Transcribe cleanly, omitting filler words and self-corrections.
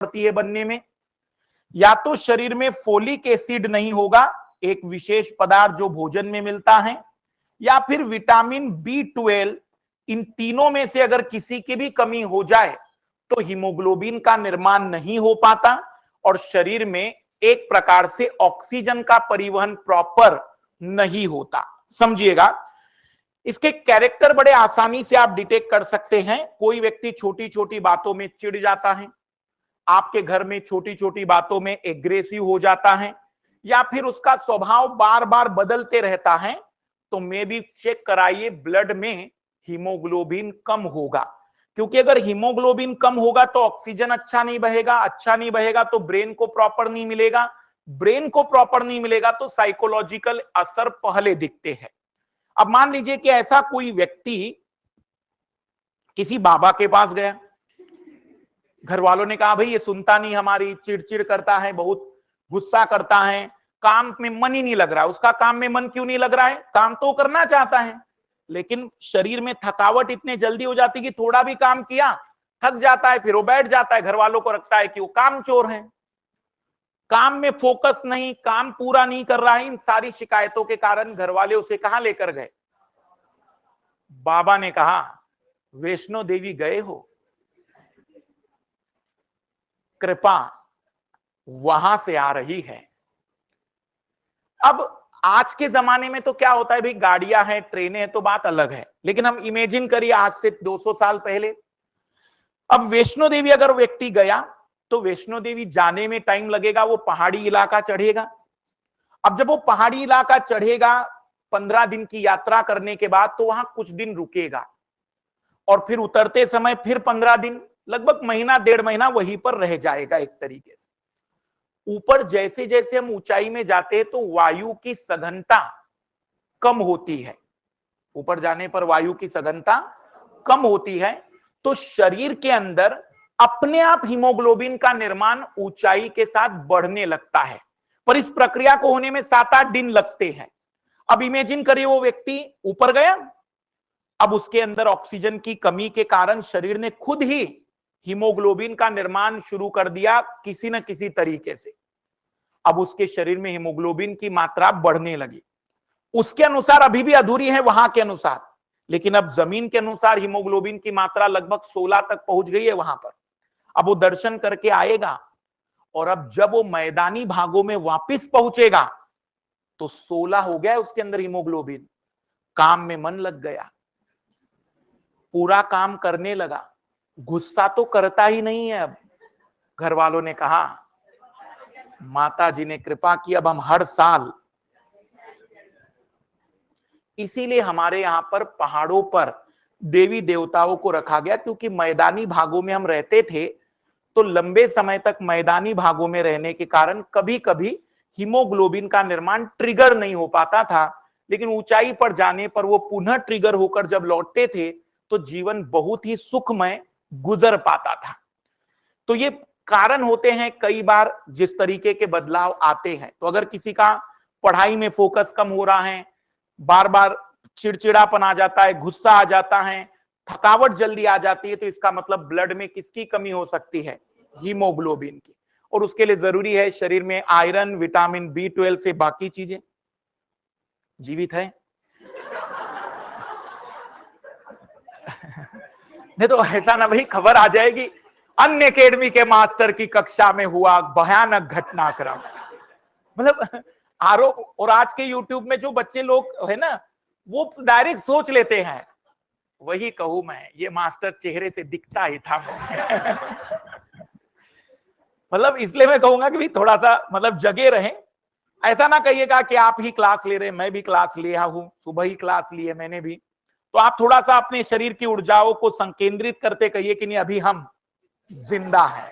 पड़ती है बनने में। या तो शरीर में फोलिक एसिड नहीं होगा, एक विशेष पदार्थ जो भोजन में मिलता है, या फिर विटामिन B12, इन तीनों में से अगर किसी की भी कमी हो जाए तो हीमोग्लोबिन का निर्माण नहीं हो पाता और शरीर में एक प्रकार से ऑक्सीजन का परिवहन प्रॉपर नहीं होता। समझिएगा, इसके कैरेक्टर बड़े आसानी से आप डिटेक्ट कर सकते हैं। कोई व्यक्ति छोटी छोटी बातों में चिढ़ जाता है, आपके घर में छोटी छोटी बातों में एग्रेसिव हो जाता है, या फिर उसका स्वभाव बार बार बदलते रहता है, तो मे भी चेक कराइए ब्लड में हीमोग्लोबिन कम होगा। क्योंकि अगर हीमोग्लोबिन कम होगा तो ऑक्सीजन अच्छा नहीं बहेगा तो ब्रेन को प्रॉपर नहीं मिलेगा, ब्रेन को प्रॉपर नहीं मिलेगा तो साइकोलॉजिकल असर पहले दिखते हैं। अब मान लीजिए कि ऐसा कोई व्यक्ति किसी बाबा के पास गया, घर वालों ने कहा भाई ये सुनता नहीं हमारी, चिड़चिड़ करता है, बहुत गुस्सा करता है, काम में मन ही नहीं लग रहा है। उसका काम में मन क्यों नहीं लग रहा है? काम तो करना चाहता है, लेकिन शरीर में थकावट इतने जल्दी हो जाती कि थोड़ा भी काम किया थक जाता है, फिर वो बैठ जाता है। घर वालों को रखता है कि वो काम चोर है, काम में फोकस नहीं, काम पूरा नहीं कर रहा है। इन सारी शिकायतों के कारण घर वाले उसे कहां लेकर गए? बाबा ने कहा वैष्णो देवी गए हो, कृपा वहां से आ रही है। अब आज के जमाने में तो क्या होता है भाई, गाड़ियां हैं, ट्रेनें हैं तो बात अलग है, लेकिन हम इमेजिन करिए आज से 200 साल पहले। अब वैष्णो देवी अगर व्यक्ति गया तो वैष्णो देवी जाने में टाइम लगेगा, वो पहाड़ी इलाका चढ़ेगा। अब जब वो पहाड़ी इलाका चढ़ेगा 15 दिन की यात्रा करने के बाद, तो वहां कुछ दिन रुकेगा और फिर उतरते समय फिर 15 दिन, लगभग महीना 1.5 महीना वहीं पर रह जाएगा एक तरीके से। ऊपर जैसे जैसे हम ऊंचाई में जाते हैं तो वायु की सघनता कम होती है, ऊपर जाने पर वायु की सघनता कम होती है, तो शरीर के अंदर अपने आप हीमोग्लोबिन का निर्माण ऊंचाई के साथ बढ़ने लगता है, पर इस प्रक्रिया को होने में 7-8 दिन लगते हैं। अब इमेजिन करिए वो व्यक्ति ऊपर गया, अब उसके अंदर ऑक्सीजन की कमी के कारण शरीर ने खुद ही हीमोग्लोबिन का निर्माण शुरू कर दिया किसी न किसी तरीके से। अब उसके शरीर में हीमोग्लोबिन की मात्रा बढ़ने लगी, उसके अनुसार अभी भी अधूरी है वहां के अनुसार, लेकिन अब जमीन के अनुसार हीमोग्लोबिन की मात्रा लगभग 16 तक पहुंच गई है वहां पर। अब वो दर्शन करके आएगा और अब जब वो मैदानी भागों में वापस पहुंचेगा तो 16 हो गया उसके अंदर हीमोग्लोबिन, काम में मन लग गया, पूरा काम करने लगा, गुस्सा तो करता ही नहीं है। अब घर वालों ने कहा, माता जी ने कृपा की, अब हम हर साल, इसीलिए हमारे यहां पर पहाड़ों पर देवी देवताओं को रखा गया, क्योंकि मैदानी भागों में हम रहते थे तो लंबे समय तक मैदानी भागों में रहने के कारण कभी कभी हीमोग्लोबिन का निर्माण ट्रिगर नहीं हो पाता था, लेकिन ऊंचाई पर जाने पर वो पुनः ट्रिगर होकर जब लौटते थे तो जीवन बहुत ही सुखमय गुजर पाता था। तो ये कारण होते हैं कई बार जिस तरीके के बदलाव आते हैं। तो अगर किसी का पढ़ाई में फोकस कम हो रहा है, बार बार चिड़चिड़ापन आ जाता है, गुस्सा आ जाता है, थकावट जल्दी आ जाती है, तो इसका मतलब ब्लड में किसकी कमी हो सकती है? हीमोग्लोबिन की। और उसके लिए जरूरी है शरीर में आयरन, विटामिन B12 से बाकी चीजें। जीवित है? नहीं तो ऐसा ना भाई खबर आ जाएगी अन्य अकेडमी के मास्टर की कक्षा में हुआ भयानक घटनाक्रम, मतलब आरोप। और आज के YouTube में जो बच्चे लोग है ना, वो डायरेक्ट सोच लेते हैं, वही कहूं मैं, ये मास्टर चेहरे से दिखता ही था। मतलब इसलिए मैं कहूंगा कि भी थोड़ा सा मतलब जगे रहें। ऐसा ना कहिएगा कि आप ही क्लास ले रहे, मैं भी क्लास लिया हूं, सुबह ही क्लास ली है मैंने भी, तो आप थोड़ा सा अपने शरीर की ऊर्जाओं को संकेंद्रित करते कहिए कि नहीं अभी हम जिंदा हैं।